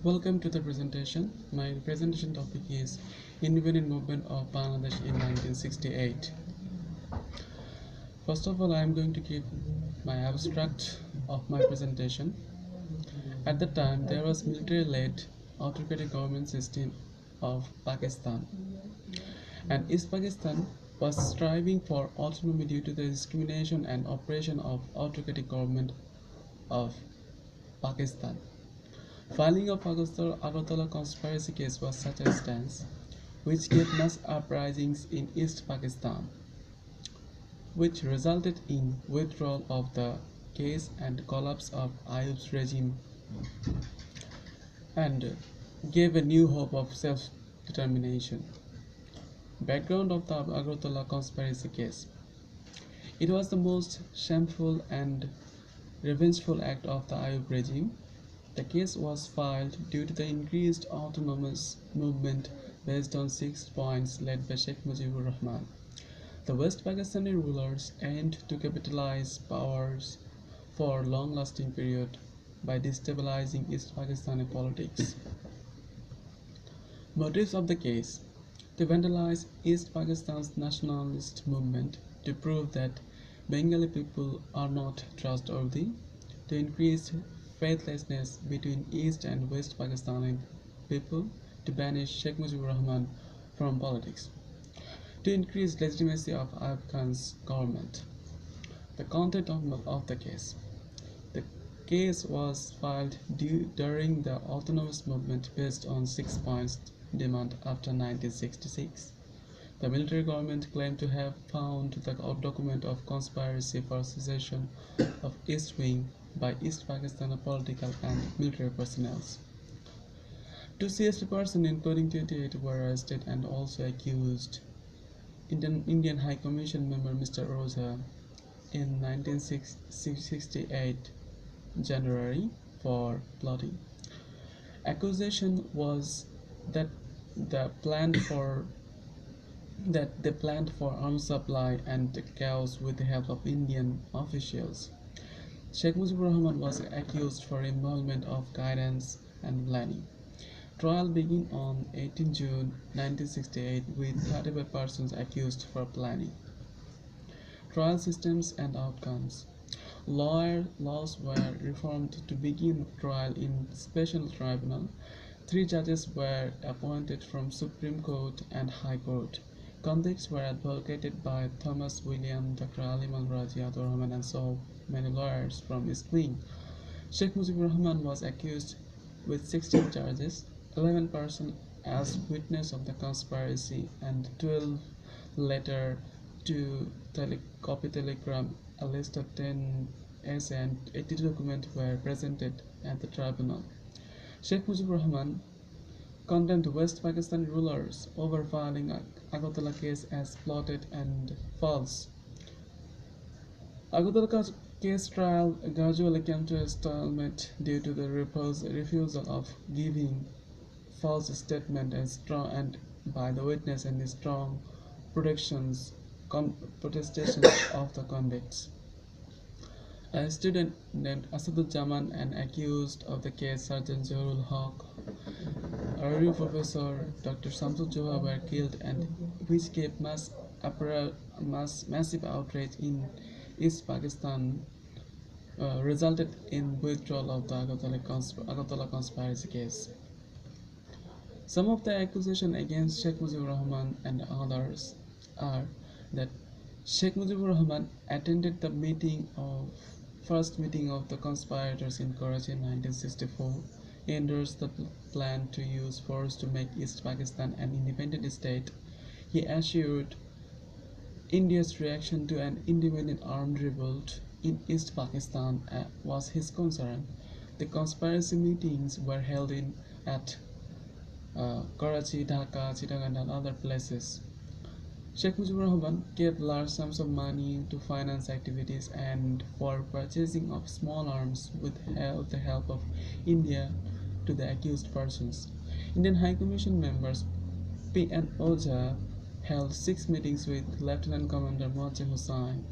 Welcome to the presentation. My presentation topic is Independent Movement of Bangladesh in 1968. First of all, I am going to give my abstract of my presentation. At the time, there was military-led autocratic government system of Pakistan, and East Pakistan was striving for autonomy due to the discrimination and oppression of autocratic government of Pakistan. Filing of Agartala conspiracy case was such a stance, which gave mass uprisings in East Pakistan, which resulted in withdrawal of the case and collapse of Ayub's regime and gave a new hope of self-determination. Background of the Agartala conspiracy case. It was the most shameful and revengeful act of the Ayub regime. The case was filed due to the increased autonomous movement based on 6 points led by Sheikh Mujibur Rahman. The West Pakistani rulers aimed to capitalize powers for a long-lasting period by destabilizing East Pakistani politics. Motives of the case: to vandalize East Pakistan's nationalist movement, to prove that Bengali people are not trustworthy, to increase faithlessness between East and West Pakistani people, to banish Sheikh Mujibur Rahman from politics, to increase legitimacy of Ayub Khan's government. The content of the case. The case was filed during the autonomous movement based on 6 points demand after 1966. The military government claimed to have found the document of conspiracy for secession of East Wing by East Pakistani political and military personnel. Two CSP persons, including 28, were arrested and also accused. Indian High Commission member Mr. Rosa in 1968 January for plotting. Accusation was that the planned for they planned for arms supply and chaos with the help of Indian officials. Sheikh Mujibur Rahman was accused for involvement of guidance and planning. Trial began on 18 June 1968 with 35 persons accused for planning. Trial systems and outcomes. Laws were reformed to begin trial in special tribunal. 3 judges were appointed from Supreme Court and High Court. Convicts were advocated by Thomas William, Dr. Aliman Raji, Atur Rahman, and so many lawyers from East Wing. Sheikh Mujibur Rahman was accused with 16 charges, 11 persons as witness of the conspiracy, and 12 later to copy telegram. A list of 10 essay and 80 documents were presented at the tribunal. Sheikh Mujibur Rahman condemned West Pakistan rulers over filing Agartala case as plotted and false. Agartala case trial gradually came to a stalemate due to the refusal of giving false statement and by the witness and the strong protestations of the convicts. A student named Asaduzzaman and accused of the case Sergeant Zohrul Haq, a review professor Dr. Samsul Johar were killed, and which gave massive outrage in East Pakistan, resulted in withdrawal of the Agartala conspiracy case. Some of the accusations against Sheikh Mujibur Rahman and others are that Sheikh Mujibur Rahman attended the first meeting of the conspirators in Karachi in 1964, endorsed the plan to use force to make East Pakistan an independent state. He assured India's reaction to an independent armed revolt in East Pakistan was his concern. The conspiracy meetings were held at Karachi, Dhaka, Chittagong, and other places. Sheikh Mujibur Rahman gave large sums of money to finance activities and for purchasing of small arms with the help of India to the accused persons. Indian High Commission members P. and Oja held 6 meetings with Lieutenant Commander Muazzam Hussain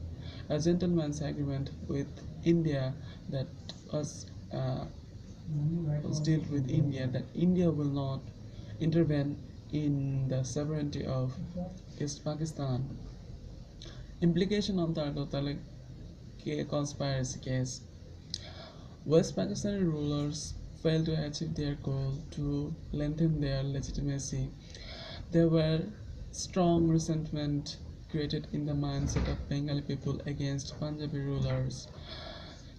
a gentleman's agreement with India that was uh, was dealt with India that India will not intervene in the sovereignty of East Pakistan. Implication of the Agartala conspiracy case. West Pakistani rulers failed to achieve their goal to lengthen their legitimacy. There were strong resentment created in the mindset of Bengali people against Punjabi rulers.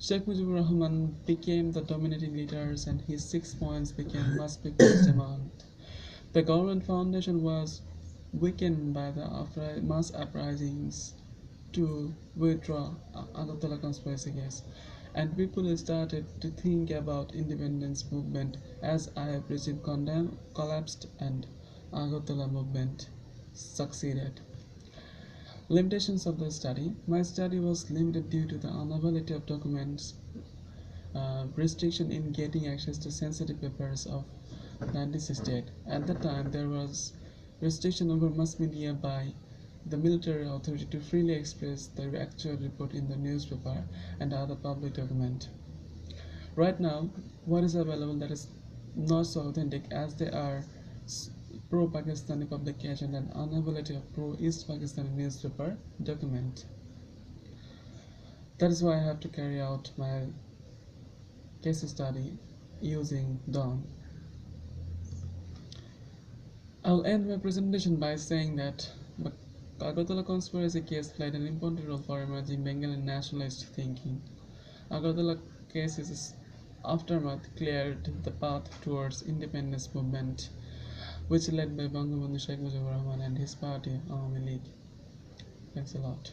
Sheikh Mujibur Rahman became the dominating leader and his 6 points became most people's demand. The government foundation was weakened by the mass uprisings to withdraw Agartala conspiracy case, and people started to think about independence movement as Arab regime collapsed and Agartala movement succeeded. Limitations of the study. My study was limited due to the unavailability of documents, restriction in getting access to sensitive papers of 1968. At the time, there was restriction over mass media by the military authority to freely express the actual report in the newspaper and other public document. Right now, what is available that is not so authentic as they are pro-Pakistani publication and unavailability of pro-East Pakistani newspaper document. That is why I have to carry out my case study using Dawn. I'll end my presentation by saying that the Agartala conspiracy case played an important role for emerging Bengali nationalist thinking. Agartala case's aftermath cleared the path towards independence movement, which led by Bangabandhu Sheikh Mujibur Rahman and his party Awami League. Thanks a lot.